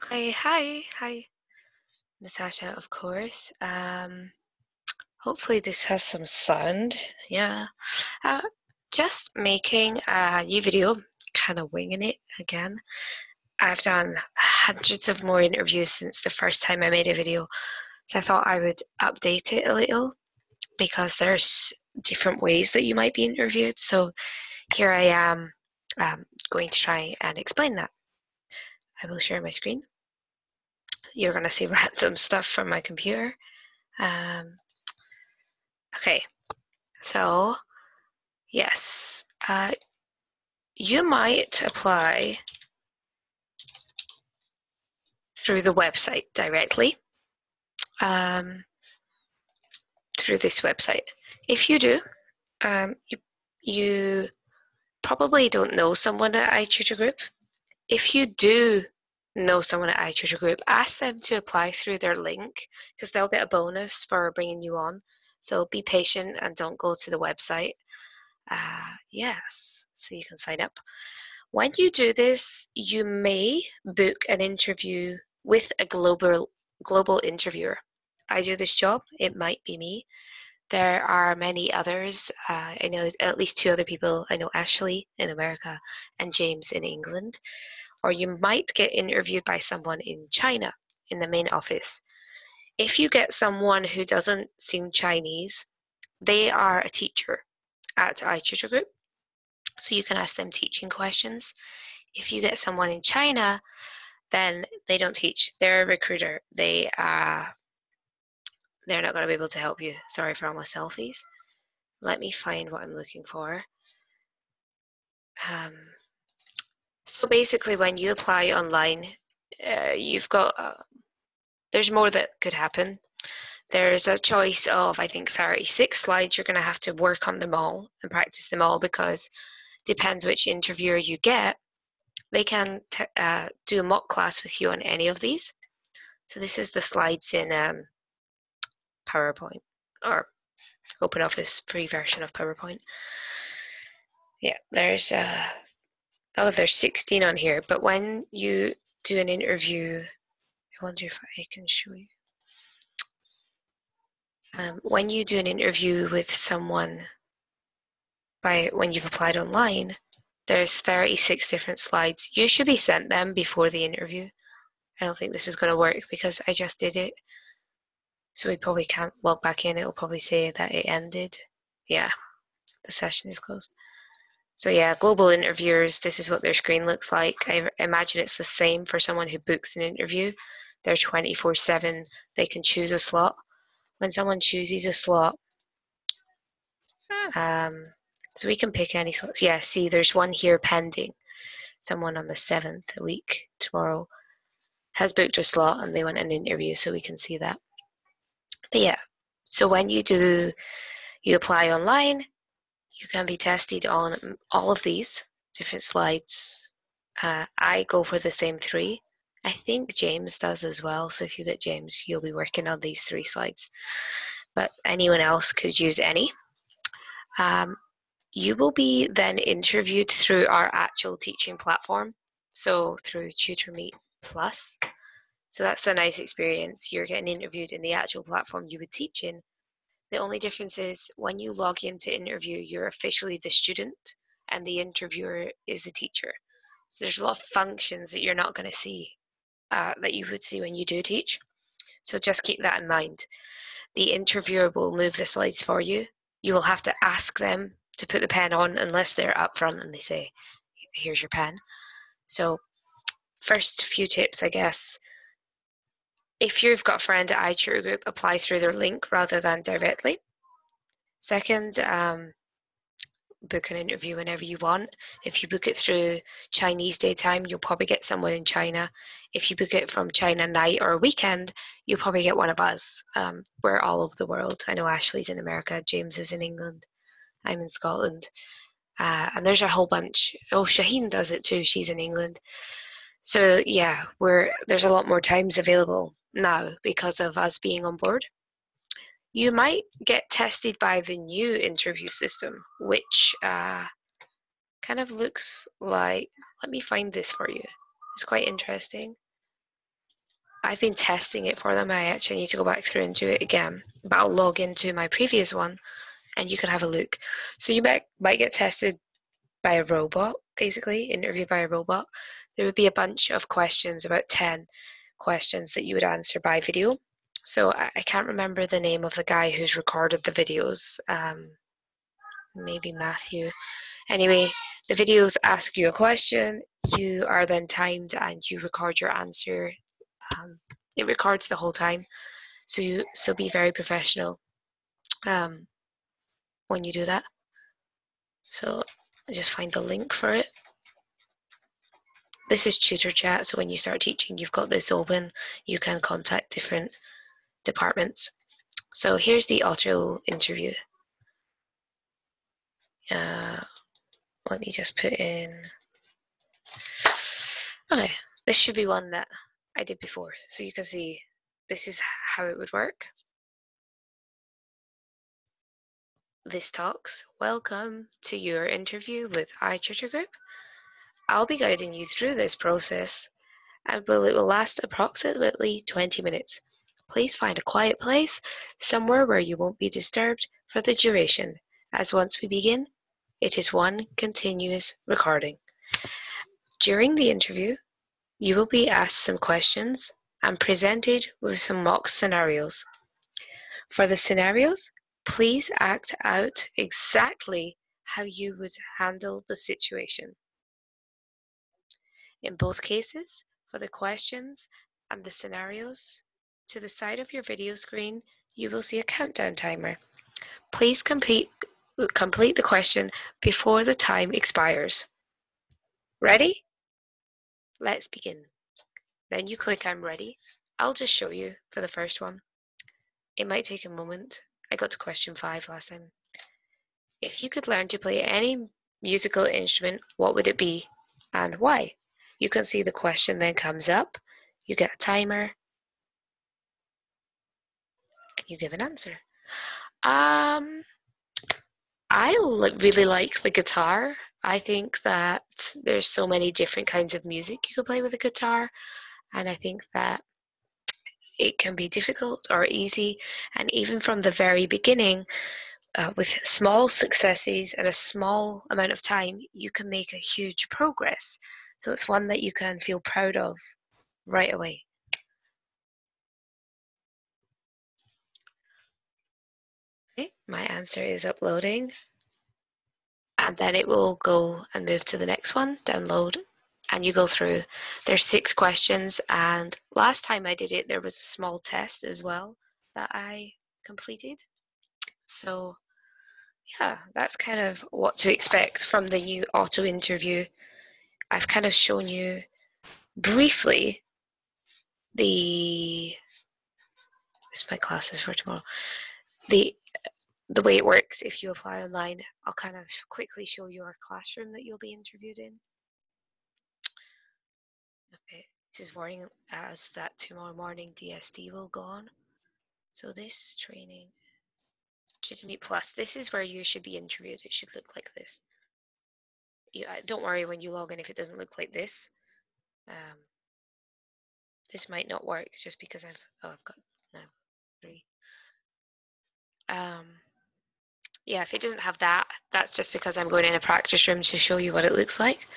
Okay, hi, Natasha, of course. Hopefully this has some sound. Yeah. Uh, just making a new video, kind of winging it again. I've done hundreds of more interviews since the first time I made a video, so I thought I would update it a little because there's different ways that you might be interviewed. So here I am going to try and explain that. I will share my screen. You're going to see random stuff from my computer. Okay, so yes, you might apply through the website directly, through this website. If you do, you probably don't know someone at iTutorGroup. If you do know someone at iTutorGroup, ask them to apply through their link because they'll get a bonus for bringing you on. So be patient and don't go to the website. Yes, so you can sign up. When you do this, you may book an interview with a global interviewer. I do this job, it might be me. There are many others. I know at least two other people. I know Ashley in America and James in England. Or you might get interviewed by someone in China in the main office. If you get someone who doesn't seem Chinese, they are a teacher at iTutorGroup, so you can ask them teaching questions. If you get someone in China, then they don't teach. They're a recruiter. They're not going to be able to help you. Sorry for all my selfies. Let me find what I'm looking for. So basically, when you apply online, you've got there's more that could happen. There's a choice of, I think, 36 slides. You're going to have to work on them all and practice them all because depends which interviewer you get. They can do a mock class with you on any of these. So this is the slides in PowerPoint or OpenOffice free version of PowerPoint. Yeah, there's 16 on here. But when you do an interview, I wonder if I can show you. When you do an interview with someone when you've applied online, there's 36 different slides. You should be sent them before the interview. I don't think this is going to work because I just did it. So we probably can't log back in. It'll probably say that it ended. Yeah, the session is closed. So yeah, global interviewers, this is what their screen looks like. I imagine it's the same for someone who books an interview. They're 24/7. They can choose a slot. When someone chooses a slot, so we can pick any slots. Yeah, see, there's one here pending. Someone on the 7th, a week tomorrow, has booked a slot and they want an interview, so we can see that. But yeah, so when you apply online, you can be tested on all of these different slides. I go for the same 3. I think James does as well, so if you get James, you'll be working on these 3 slides. But anyone else could use any. You will be then interviewed through our actual teaching platform, so through TutorMeet Plus. So that's a nice experience. You're getting interviewed in the actual platform you would teach in. The only difference is when you log in to interview, you're officially the student and the interviewer is the teacher. So there's a lot of functions that you're not going to see that you would see when you do teach. So just keep that in mind. The interviewer will move the slides for you. You will have to ask them to put the pen on unless they're up front and they say, here's your pen. So first few tips, I guess. If you've got a friend at iTutorGroup, apply through their link rather than directly. Second, book an interview whenever you want. If you book it through Chinese daytime, you'll probably get someone in China. If you book it from China night or weekend, you'll probably get one of us. We're all over the world. I know Ashley's in America, James is in England, I'm in Scotland. And there's a whole bunch. Oh, Shaheen does it too. She's in England. So yeah, there's a lot more times available now because of us being on board. You might get tested by the new interview system, which kind of looks like, let me find this for you. It's quite interesting. I've been testing it for them. I actually need to go back through and do it again, but I'll log into my previous one and you can have a look. So you might get tested by a robot, basically, interviewed by a robot. There would be a bunch of questions, about 10 questions that you would answer by video. So I can't remember the name of the guy who's recorded the videos. Maybe Matthew. Anyway, the videos ask you a question, you are then timed and you record your answer. It records the whole time, so be very professional when you do that. So I just find the link for it. This is Tutor Chat, so when you start teaching, you've got this open. You can contact different departments. So here's the auto interview. Let me just put in. Okay, this should be one that I did before, so you can see this is how it would work. This talks, welcome to your interview with iTutorGroup. I'll be guiding you through this process and it will last approximately 20 minutes. Please find a quiet place, somewhere where you won't be disturbed for the duration, as once we begin, it is one continuous recording. During the interview, you will be asked some questions and presented with some mock scenarios. For the scenarios, please act out exactly how you would handle the situation. In both cases, for the questions and the scenarios, to the side of your video screen, you will see a countdown timer. Please complete the question before the time expires. Ready? Let's begin. Then you click I'm ready. I'll just show you for the first one. It might take a moment. I got to question 5 last time. If you could learn to play any musical instrument, what would it be and why? You can see the question then comes up. You get a timer and you give an answer. I really like the guitar. I think that there's so many different kinds of music you could play with a guitar, and I think that it can be difficult or easy, and even from the very beginning, with small successes and a small amount of time, you can make a huge progress. So it's one that you can feel proud of right away. Okay, my answer is uploading. And then it will go and move to the next one, download, and you go through. There's 6 questions, and last time I did it, there was a small test as well that I completed. So yeah, that's kind of what to expect from the new auto interview. I've kind of shown you briefly it's my classes for tomorrow. The way it works if you apply online. I'll kind of quickly show you our classroom that you'll be interviewed in. Okay, this is worrying as that tomorrow morning DSD will go on. So this training, TutorMeet Plus, this is where you should be interviewed. It should look like this. Don't worry when you log in if it doesn't look like this. This might not work just because I've got now 3. Yeah, if it doesn't have that, that's just because I'm going in a practice room to show you what it looks like.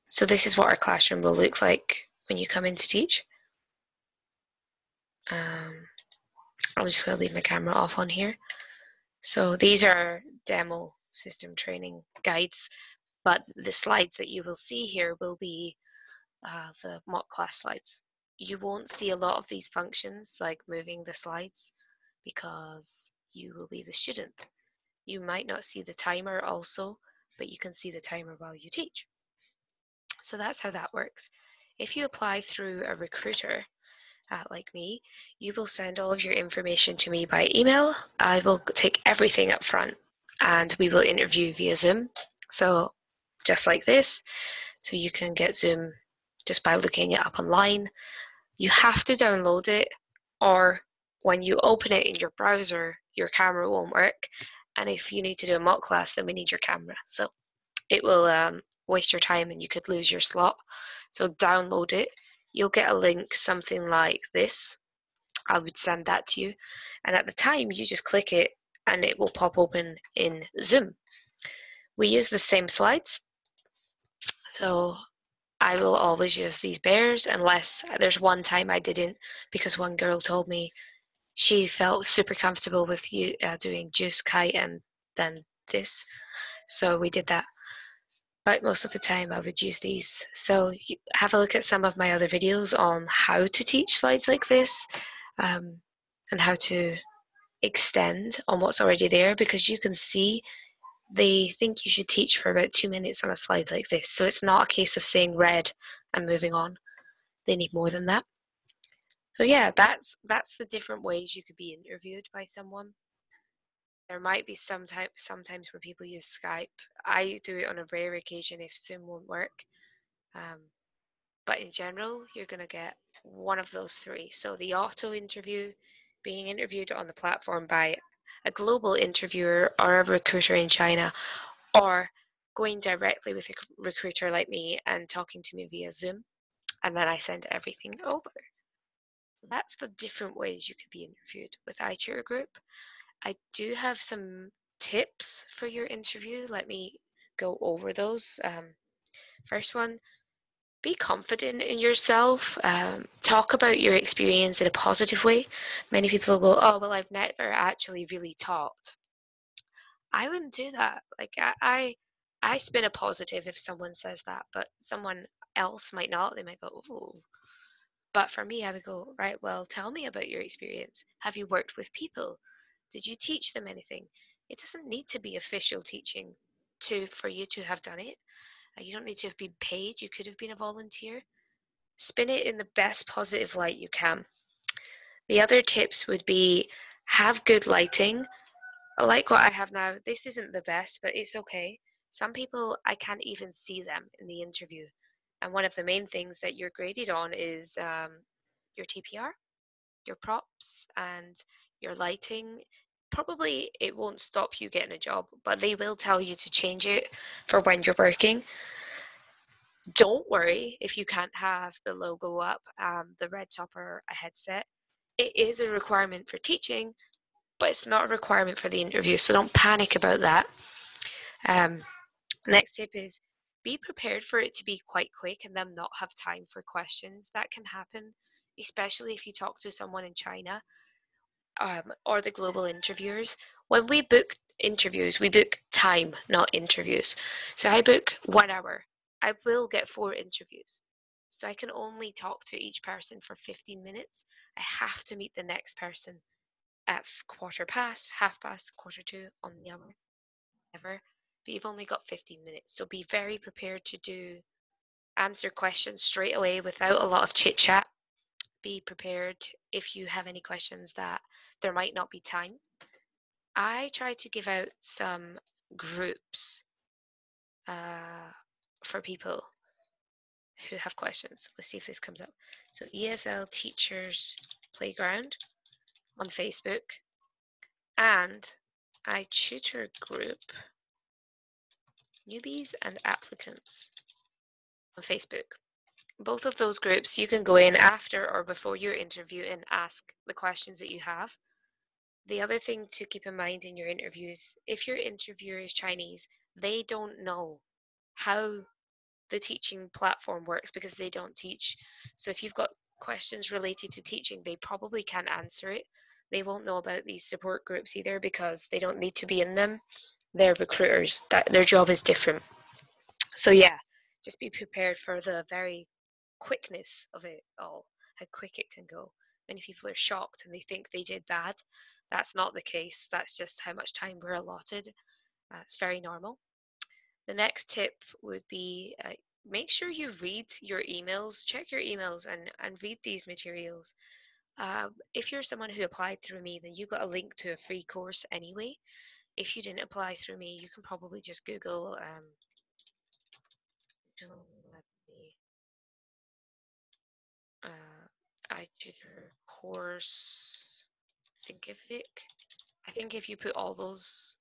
So this is what our classroom will look like when you come in to teach. I'm just going to leave my camera off on here. So these are demo system training guides, but the slides that you will see here will be the mock class slides. You won't see a lot of these functions like moving the slides because you will be the student. You might not see the timer also, but you can see the timer while you teach. So that's how that works. If you apply through a recruiter, like me, you will send all of your information to me by email. I will take everything up front and we will interview via Zoom. So just like this. So you can get Zoom just by looking it up online. You have to download it, or when you open it in your browser, your camera won't work. And if you need to do a mock class, then we need your camera. So it will waste your time and you could lose your slot. So download it. you'll get a link, something like this. I would send that to you, and at the time you just click it and it will pop open in Zoom. We use the same slides, so I will always use these bears unless there's one time I didn't, because one girl told me she felt super comfortable with you doing juice kite and then this, so we did that. But most of the time I would use these. So have a look at some of my other videos on how to teach slides like this, and how to extend on what's already there, because you can see they think you should teach for about 2 minutes on a slide like this. So it's not a case of saying read and moving on. They need more than that. So yeah, that's the different ways you could be interviewed by someone. There might be sometimes where people use Skype. I do it on a rare occasion if Zoom won't work. But in general, you're going to get one of those three. So the auto interview, being interviewed on the platform by a global interviewer or a recruiter in China, or going directly with a recruiter like me and talking to me via Zoom, and then I send everything over. That's the different ways you could be interviewed with iTutorGroup. I do have some tips for your interview. Let me go over those. First one, be confident in yourself. Talk about your experience in a positive way. Many people go, oh, well, I've never actually really taught. I wouldn't do that. Like, I spin a positive if someone says that, but someone else might not. They might go, oh. But for me, I would go, right, well, tell me about your experience. Have you worked with people? Did you teach them anything? It doesn't need to be official teaching for you to have done it. You don't need to have been paid. You could have been a volunteer. Spin it in the best positive light you can. The other tips would be have good lighting. Like what I have now, this isn't the best, but it's okay. Some people, I can't even see them in the interview. And one of the main things that you're graded on is your TPR, your props, and your lighting. Probably it won't stop you getting a job, but they will tell you to change it for when you're working. Don't worry if you can't have the logo up, the red top or a headset. It is a requirement for teaching, but it's not a requirement for the interview, so don't panic about that. Next tip is be prepared for it to be quite quick and them not have time for questions. That can happen, especially if you talk to someone in China, or the global interviewers. When we book interviews, we book time, not interviews. So I book 1 hour. I will get 4 interviews. So I can only talk to each person for 15 minutes. I have to meet the next person at 1/4 past, 1/2 past, 1/4 to on the hour, whatever. But you've only got 15 minutes. So be very prepared to answer questions straight away without a lot of chit chat. Be prepared if you have any questions that there might not be time. I try to give out some groups for people who have questions. Let's see if this comes up. So ESL Teachers Playground on Facebook and iTutorGroup Newbies and Applicants on Facebook. Both of those groups you can go in after or before your interview and ask the questions that you have. The other thing to keep in mind in your interviews, if your interviewer is Chinese, they don't know how the teaching platform works because they don't teach. So if you've got questions related to teaching, they probably can't answer it. They won't know about these support groups either because they don't need to be in them. They're recruiters. Their job is different. So yeah, just be prepared for the very quickness of it all, how quick it can go. Many people are shocked and they think they did bad. That's not the case. That's just how much time we're allotted. It's very normal. The next tip would be make sure you read your emails, check your emails and read these materials. If you're someone who applied through me, then you got a link to a free course anyway. If you didn't apply through me, you can probably just Google iTutor course Thinkific. I think if you put all those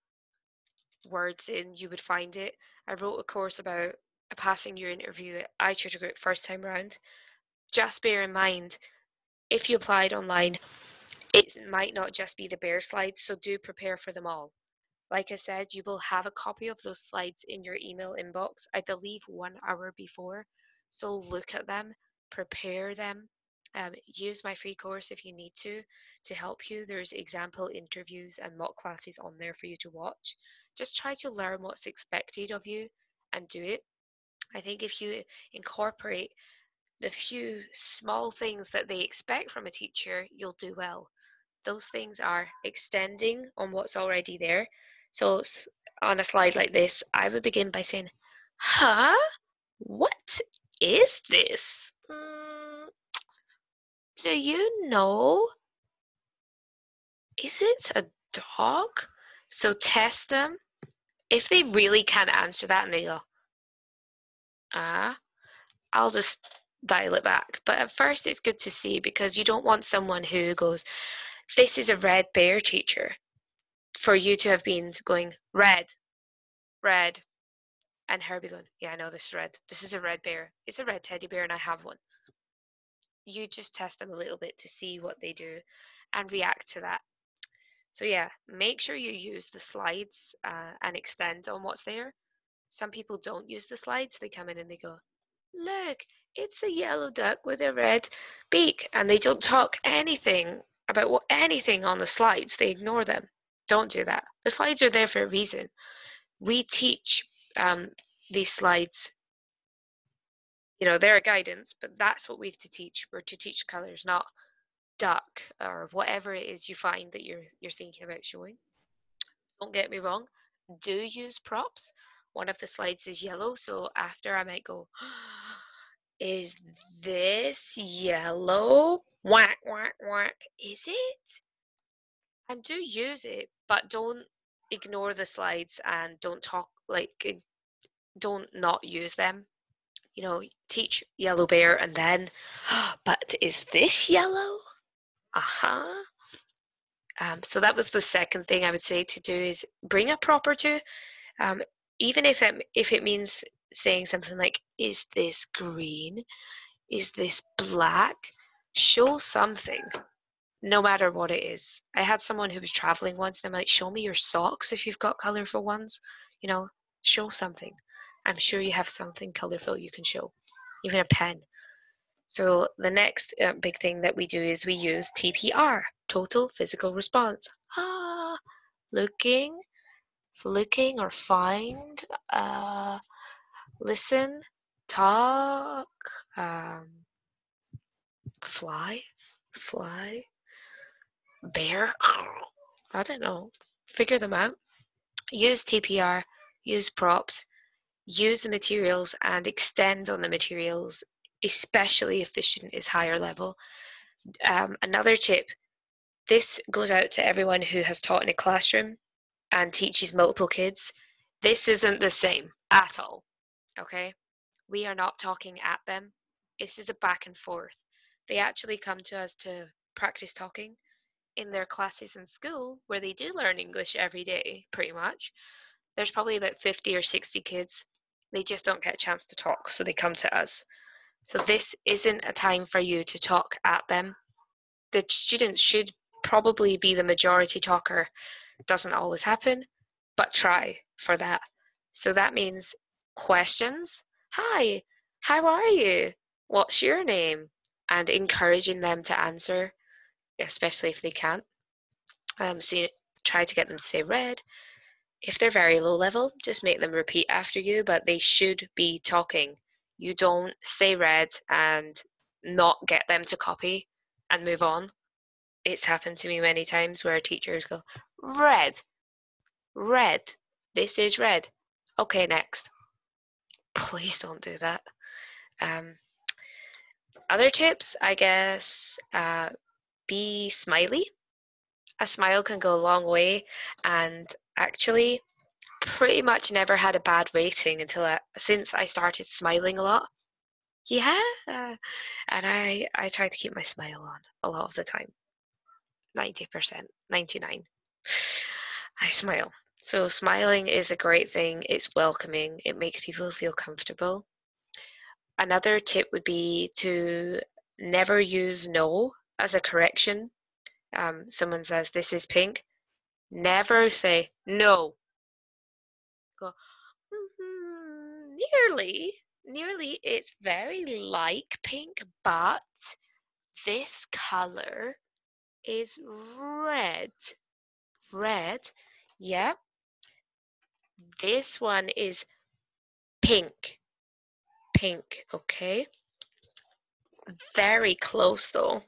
words in, you would find it. I wrote a course about passing your interview at iTutorGroup first time round. just bear in mind, if you applied online, it might not just be the bare slides, so do prepare for them all. Like I said, you will have a copy of those slides in your email inbox, I believe 1 hour before. So look at them, prepare them. Use my free course if you need to help you. There's example interviews and mock classes on there for you to watch. Just try to learn what's expected of you and do it. I think if you incorporate the few small things that they expect from a teacher, you'll do well. Those things are extending on what's already there. So on a slide like this, I would begin by saying, huh? What is this? Do you know? Is it a dog? So test them. If they really can't answer that and they go, I'll just dial it back. But at first, it's good to see, because you don't want someone who goes, this is a red bear, teacher, for you to have been going, red, red, and her be going, yeah, I know this is red. This is a red bear. It's a red teddy bear and I have one. You just test them a little bit to see what they do and react to that. So yeah, make sure you use the slides and extend on what's there. Some people don't use the slides. They come in and they go, look, it's a yellow duck with a red beak. And they don't talk anything about anything on the slides. They ignore them. Don't do that. The slides are there for a reason. We teach these slides, they're a guidance, but that's what we have to teach. We're to teach colours, not duck or whatever it is you find that you're thinking about showing. Don't get me wrong, do use props. One of the slides is yellow, so after I might go, is this yellow? Whack, whack, whack. Is it? And do use it, but don't ignore the slides and don't talk don't not use them. Teach yellow bear and then, but is this yellow? Uh-huh. So that was the second thing I would say to do, is bring a prop or two. Even if it means saying something like, is this green? Is this black? Show something, no matter what it is. I had someone who was traveling once and I'm like, show me your socks if you've got colourful ones. Show something. I'm sure you have something colourful you can show, even a pen. So the next big thing that we do is we use TPR, total physical response. Looking or find, listen, talk, fly, bear. I don't know. Figure them out. Use TPR, use props, use the materials and extend on the materials, especially if the student is higher level. Another tip, this goes out to everyone who has taught in a classroom and teaches multiple kids. This isn't the same at all, okay? We are not talking at them. This is a back and forth. They actually come to us to practice talking in their classes in school, where they do learn English every day, pretty much. There's probably about 50 or 60 kids. They just don't get a chance to talk, so they come to us. So this isn't a time for you to talk at them. The students should probably be the majority talker. It doesn't always happen, but try for that. So that means questions. Hi, how are you? What's your name? And encouraging them to answer, especially if they can't. So you try to get them to say red. If they're very low level, just make them repeat after you, but they should be talking. You don't say red and not get them to copy and move on. It's happened to me many times where teachers go, red, this is red. Okay, next. Please don't do that. Other tips, I guess, be smiley. A smile can go a long way, and actually pretty much never had a bad rating since I started smiling a lot. Yeah, and I try to keep my smile on a lot of the time. 90%, 99%. I smile. So smiling is a great thing. It's welcoming. It makes people feel comfortable. Another tip would be to Never use no as a correction. Someone says this is pink. Never say no. Go, nearly. It's very like pink, but this color is red. Red, yeah. This one is pink. Pink, okay. Very close though.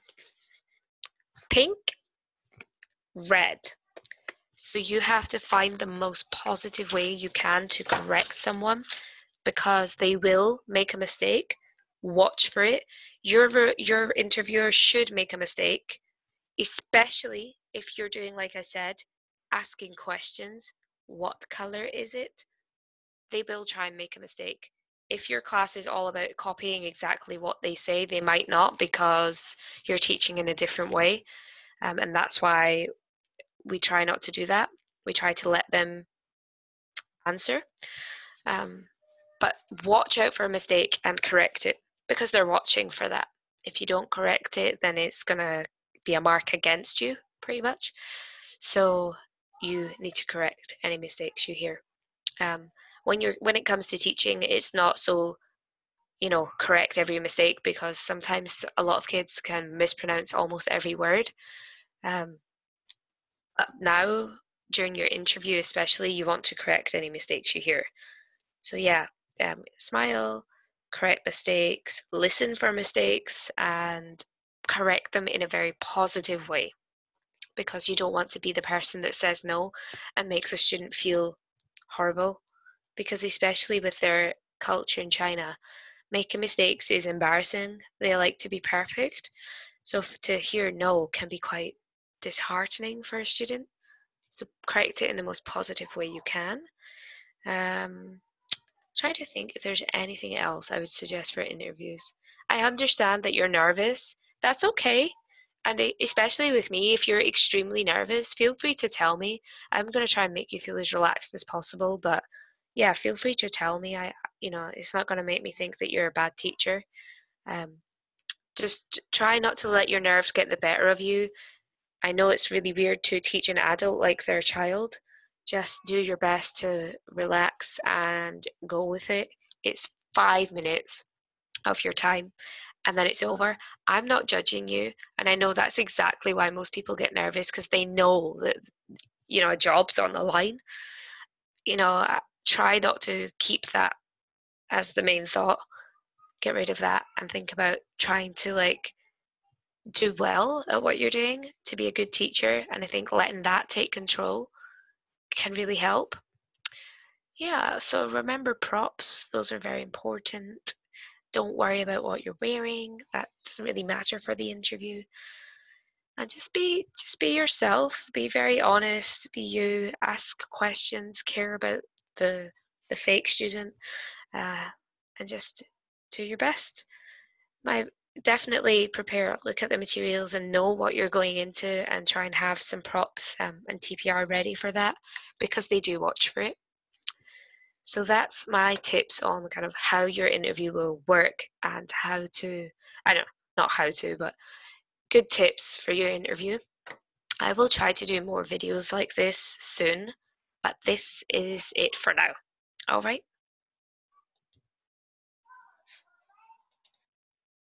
Pink, red. So you have to find the most positive way you can to correct someone because they will make a mistake. Watch for it. Your interviewer should make a mistake, especially if you're doing, like I said, asking questions. What color is it? They will try and make a mistake. If your class is all about copying exactly what they say, they might not because you're teaching in a different way. And that's why we try not to do that. We try to let them answer. But watch out for a mistake and correct it because they're watching for that. If you don't correct it, then it's going to be a mark against you, pretty much. So you need to correct any mistakes you hear. When it comes to teaching, it's not so correct every mistake because sometimes a lot of kids can mispronounce almost every word. But now, during your interview especially, you want to correct any mistakes you hear. So yeah, smile, correct mistakes, listen for mistakes, and correct them in a very positive way because you don't want to be the person that says no and makes a student feel horrible, because especially with their culture in China, making mistakes is embarrassing. They like to be perfect. So to hear no can be quite disheartening for a student. So correct it in the most positive way you can. Try to think if there's anything else I would suggest for interviews. I understand that you're nervous. That's okay. And especially with me, if you're extremely nervous, feel free to tell me. I'm going to try and make you feel as relaxed as possible. But yeah, feel free to tell me. It's not going to make me think that you're a bad teacher. Um, just try not to let your nerves get the better of you. I know it's really weird to teach an adult like their child. Just do your best to relax and go with it. It's 5 minutes of your time and then it's over. I'm not judging you. And I know that's exactly why most people get nervous because they know that, a job's on the line. Try not to keep that as the main thought. Get rid of that and think about trying to do well at what you're doing to be a good teacher. And I think letting that take control can really help. Yeah, so remember props, those are very important. Don't worry about what you're wearing, that doesn't really matter for the interview. And just be yourself, be very honest, be you, ask questions, care about the fake student, and just do your best. Definitely prepare, look at the materials and know what you're going into and try and have some props and TPR ready for that because they do watch for it. So that's my tips on kind of how your interview will work and how to, I don't know, not how to, but good tips for your interview. I will try to do more videos like this soon, but this is it for now. All right.